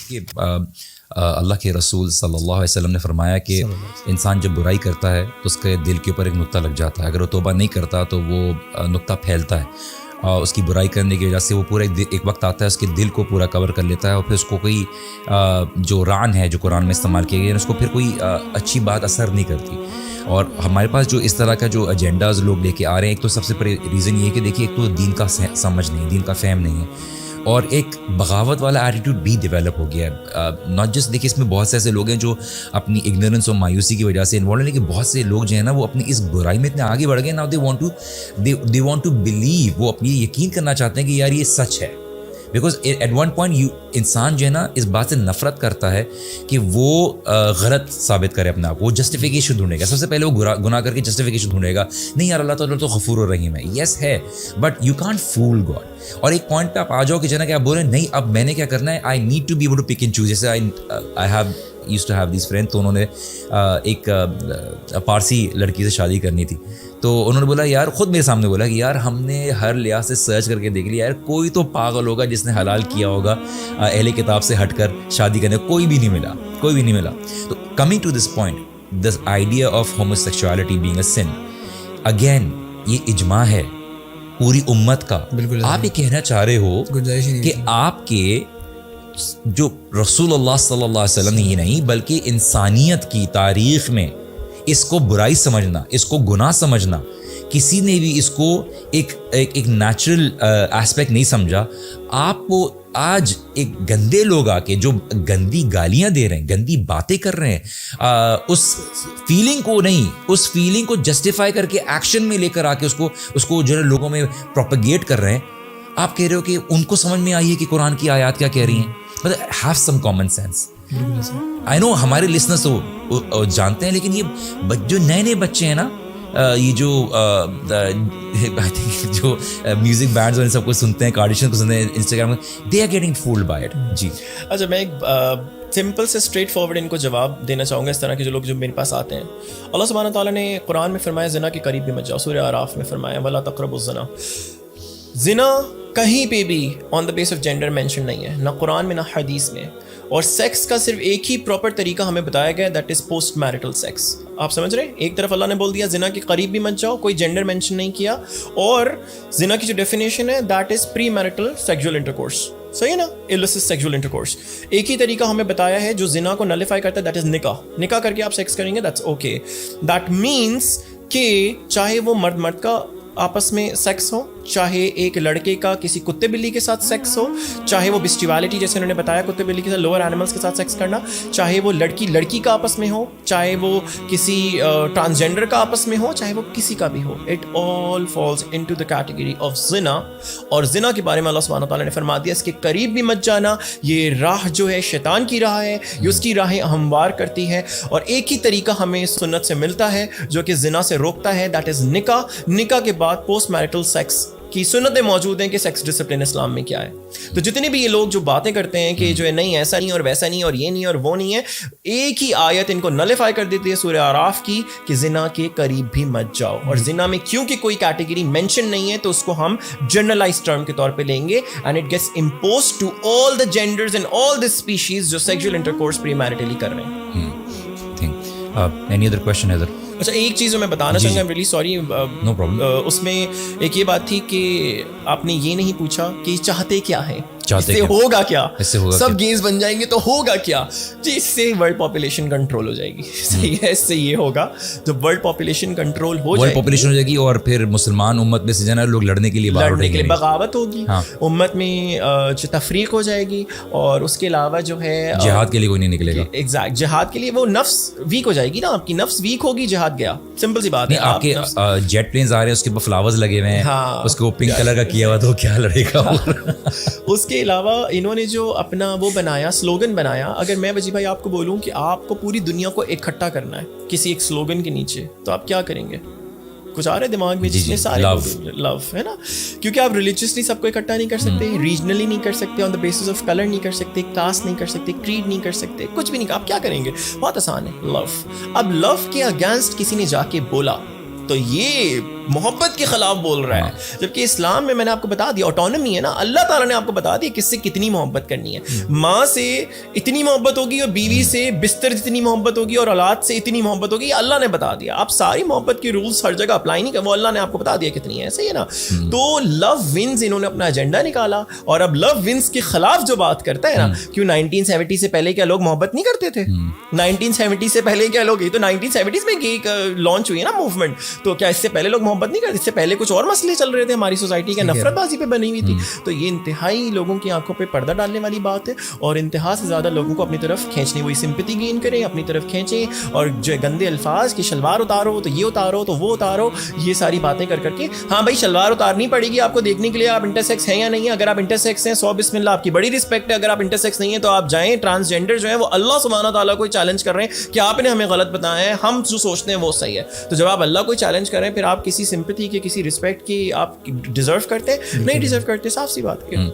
کہ اللہ کے رسول صلی اللہ علیہ وسلم نے فرمایا کہ انسان جب برائی کرتا ہے تو اس کے دل کے اوپر ایک نقطہ لگ جاتا ہے. اگر وہ توبہ نہیں کرتا تو وہ نقطہ پھیلتا ہے. اس کی برائی کرنے کی وجہ سے وہ پورا ایک وقت آتا ہے اس کے دل کو پورا کور کر لیتا ہے, اور پھر اس کو کوئی جو ران ہے جو قرآن میں استعمال کیا گیا ہے اس کو پھر کوئی اچھی بات اثر نہیں کرتی. اور ہمارے پاس جو اس طرح کا جو ایجنڈاز لوگ لے کے آ رہے ہیں, ایک تو سب سے بڑی ریزن یہ ہے کہ دیکھیے ایک تو دین کا سمجھ نہیں, دین کا فہم نہیں ہے, اور ایک بغاوت والا ایٹیٹیوڈ بھی ڈیولپ ہو گیا ہے. ناٹ جسٹ دیکھیے اس میں بہت سے ایسے لوگ ہیں جو اپنی اگنورنس اور مایوسی کی وجہ سے انوالو ہیں, لیکن بہت سے لوگ جو ہیں نا وہ اپنی اس برائی میں اتنے آگے بڑھ گئے نا, دے وانٹ ٹو بلیو, وہ اپنی یقین کرنا چاہتے ہیں کہ یار یہ سچ ہے. بیکاز ایٹ ون پوائنٹ انسان جو ہے نا اس بات سے نفرت کرتا ہے کہ وہ غلط ثابت کرے اپنے آپ کو, وہ جسٹیفیکیشن ڈھونڈے گا. سب سے پہلے وہ گناہ کر کے جسٹیفیکیشن ڈھونڈے گا, نہیں یار اللہ تعالیٰ تو غفور الرحیم ہے. یس ہے, but you can't fool God. اور ایک پوائنٹ پہ آپ آ جاؤ کہ جنا کہ آپ بولیں نہیں اب میں نے کیا کرنا ہے, I need to be able to pick and choose. جیسے I have used to have these friend, تو انہوں نے ایک پارسی لڑکی سے شادی کرنی تھی, تو انہوں نے بولا یار, خود میرے سامنے بولا کہ یار ہم نے ہر لحاظ سے سرچ کر کے دیکھ لیا, یار کوئی تو پاگل ہوگا جس نے حلال کیا ہوگا اہل کتاب سے ہٹ کر شادی کرنے, کوئی بھی نہیں ملا. تو coming to this point, this idea of homosexuality being a sin, again یہ اجماع ہے پوری امت کا. آپ یہ کہنا چاہ رہے ہو کہ آپ کے جو رسول اللہ صلی اللہ علیہ وسلم ہی نہیں بلکہ انسانیت کی تاریخ میں اس کو برائی سمجھنا, اس کو گناہ سمجھنا, کسی نے بھی اس کو ایک نیچرل ایسپیکٹ نہیں سمجھا. آپ کو آج ایک گندے لوگ آ کے جو گندی گالیاں دے رہے ہیں, گندی باتیں کر رہے ہیں, اس فیلنگ کو نہیں, اس فیلنگ کو جسٹیفائی کر کے ایکشن میں لے کر آ کے اس کو جو ہے لوگوں میں پروپیگیٹ کر رہے ہیں. آپ کہہ رہے ہو کہ ان کو سمجھ میں آئی ہے کہ قرآن کی آیات کیا کہہ رہی ہیں. مطلب ہیو سم کامن سینس. آئی نو ہمارے لسنرس تو جانتے ہیں, لیکن یہ جو نئے بچے ہیں نا, یہ جو جو میوزک بینڈز اور سب کو سنتے ہیں, کارڈیشن کو سنتے ہیں انسٹاگرام میں, they are getting fooled by it. جی اچھا, میں ایک سمپل سے اسٹریٹ فارورڈ ان کو جواب دینا چاہوں گا. اس طرح کے جو لوگ جو میرے پاس آتے ہیں, اللہ سبحانہ تعالیٰ نے قرآن میں فرمایا زنا کے قریب بھی مت جاؤ. سورہ اعراف میں فرمایا ولا تقربوا الزنا. زنا کہیں پہ بھی آن دا بیس آف جینڈر مینشن نہیں ہے, نہ قرآن میں نہ حدیث میں. اور سیکس کا صرف ایک ہی پراپر طریقہ ہمیں بتایا گیا, that is post marital sex. آپ سمجھ رہے ہیں, ایک طرف اللہ نے بول دیا زنا کے قریب بھی مت جاؤ, کوئی جینڈر مینشن نہیں کیا, اور زنا کی جو ڈیفینیشن ہے that is pre marital sexual intercourse. صحیح ہے نا, illicit سیکسول انٹرکورس. ایک ہی طریقہ ہمیں بتایا ہے جو زنا کو نلیفائی کرتا ہے, دیٹ از نکاح کر کے آپ سیکس کریں گے, دیٹس اوکے. دیٹ مینس کہ چاہے وہ مرد کا آپس میں سیکس ہو, چاہے ایک لڑکے کا کسی کتے بلی کے ساتھ سیکس ہو, چاہے وہ بسٹیوالٹی جیسے انہوں نے بتایا کتے بلی کے ساتھ لوور اینیملس کے ساتھ سیکس کرنا, چاہے وہ لڑکی کا آپس میں ہو, چاہے وہ کسی ٹرانسجینڈر کا آپس میں ہو, چاہے وہ کسی کا بھی ہو, it all falls into the category of زنا. اور زنا کے بارے میں اللہ سبحانہ تعالیٰ نے فرما دیا اس کے قریب بھی مت جانا, یہ راہ جو ہے شیطان کی راہ ہے, یہ اس کی راہیں ہموار کرتی ہے. اور ایک ہی طریقہ ہمیں سنت سے ملتا ہے جو کہ زنا سے روکتا ہے, دیٹ از نکاح. نکاح کے بعد پوسٹ میرٹل سیکس کی سنتیں موجود ہیں کہ سیکس ڈسپلن اسلام میں کیا ہے. تو جتنے بھی یہ لوگ جو باتیں کرتے ہیں کہ جو ہے نہیں ایسا نہیں اور ویسا نہیں اور یہ نہیں اور وہ نہیں ہے, ایک ہی آیت ان کو نلیفائی کر دیتی ہے سورہ اعراف کی کہ زنا کے قریب بھی مت جاؤ. اور زنا میں کیونکہ کوئی کیٹیگری مینشن نہیں ہے تو اس کو ہم جنرلائز ٹرم کے طور پہ لیں گے, and it gets imposed to all the genders and all the species جو سیکسول انٹرکورس پری میرٹلی کر رہے ہیں. Any other question other? اچھا, ایک چیز جو میں بتانا چاہوں گا, I'm really sorry, no problem. اس میں ایک یہ بات تھی کہ آپ نے یہ نہیں پوچھا کہ چاہتے کیا ہے, اس سے ہوگا کیا, سب گیز بن جائیں گے تو ہوگا کیا. جی اس سے ورلڈ پاپولیشن کنٹرول ہو جائے گی. صحیح ہے, اس سے یہ ہوگا جب ورلڈ پاپولیشن کنٹرول ہو جائے گی اور پھر مسلمان امت میں سے جو ہے نا لوگ لڑنے کے لیے بغاوت ہوگی, امت میں جو تفریق ہو جائے گی, اور اس کے علاوہ جو ہے جہاد کے لیے کوئی نہیں نکلے گا. ایگزیکٹ, جہاد کے لیے وہ نفس ویک ہو جائے گی نا, آپ کی نفس ویک ہوگی, جہاد گیا. سمپل سی بات ہے. آپ کے جیٹ پلینز آ رہے ہیں, اس کے اوپر فلاورز لگے ہوئے ہیں, اس کو پنک کلر کا کیا ہوا, تو کیا لڑے گا. اس کے علاوہ انہوں نے جو اپنا وہ بنایا, سلوگن بنایا, اگر میں وجی بھائی آپ کو بولوں کہ آپ کو پوری دنیا کو اکٹھا کرنا ہے کسی ایک سلوگن کے نیچے, تو آپ کیا کریں گے؟ کچھ آ رہے دماغ میں جس میں سارے لو ہے نا, کیونکہ آپ ریلیجیسلی سب کو اکٹھا نہیں کر سکتے, ریجنلی نہیں کر سکتے, آن دا بیسس آف کلر نہیں کر سکتے, کاسٹ نہیں کر سکتے, کریڈ نہیں کر سکتے, کچھ بھی نہیں. آپ کیا کریں گے؟ بہت آسان ہے, لو. اب لو کے اگینسٹ کسی نے جا کے بولا تو یہ محبت کے خلاف بول رہا ہے. جبکہ اسلام میں نے آپ کو بتا دیا آٹونمی ہے نا, اللہ تعالیٰ نے آپ کو بتا دیا کس سے کتنی محبت کرنی ہے. ماں سے اتنی محبت ہوگی اور بیوی سے بستر جتنی محبت ہوگی اور اولاد سے اتنی محبت ہوگی, اللہ نے بتا دیا. آپ ساری محبت کی رولز ہر جگہ اپلائی نہیں کر, وہ اللہ نے آپ کو بتا دیا کتنی ہے, صحیح ہے نا. تو لو ونز انہوں نے اپنا ایجنڈا نکالا, اور اب لو ونز کے خلاف جو بات کرتا ہے نا, کیوں 1970 سے پہلے کیا لوگ محبت نہیں کرتے تھے؟ 1970 سے پہلے کیا لوگ, یہ تو 1970 میں لانچ ہوئی ہے نا موومنٹ, تو کیا اس سے پہلے لوگ محبت نہیں کرتے؟ اس سے پہلے کچھ اور مسئلے چل رہے تھے ہماری سوسائٹی کے, نفرت بازی پہ بنی ہوئی تھی. تو یہ انتہائی لوگوں کی آنکھوں پہ پردہ ڈالنے والی بات ہے, اور انتہا سے زیادہ لوگوں کو اپنی طرف کھینچنے, وہی سمپتی گین کریں, اپنی طرف کھینچیں, اور جو گندے الفاظ کی شلوار اتارو تو یہ اتارو تو وہ اتارو, یہ ساری باتیں کر کے. ہاں بھائی شلوار اتارنی پڑے گی آپ کو دیکھنے کے لیے آپ انٹرسیکس ہیں یا نہیں. اگر آپ انٹرسیکس ہیں 100 بسم اللہ, آپ کی بڑی رسپیکٹ ہے. اگر آپ انٹرسیکس نہیں ہیں تو آپ جائیں, ٹرانسجینڈر جو ہے وہ اللہ سبحانہ تعالیٰ کو چیلنج کر رہے ہیں کہ آپ نے ہمیں غلط بتایا ہے, ہم جو سوچتے ہیں وہ صحیح ہے. تو جب آپ اللہ کو چیلنج کر رہے ہیں, پھر آپ کسی سمپتھی کی, کسی رسپیکٹ کی آپ ڈیزرو کرتے ہیں؟ نہیں ڈیزرو کرتے, صاف سی بات ہے.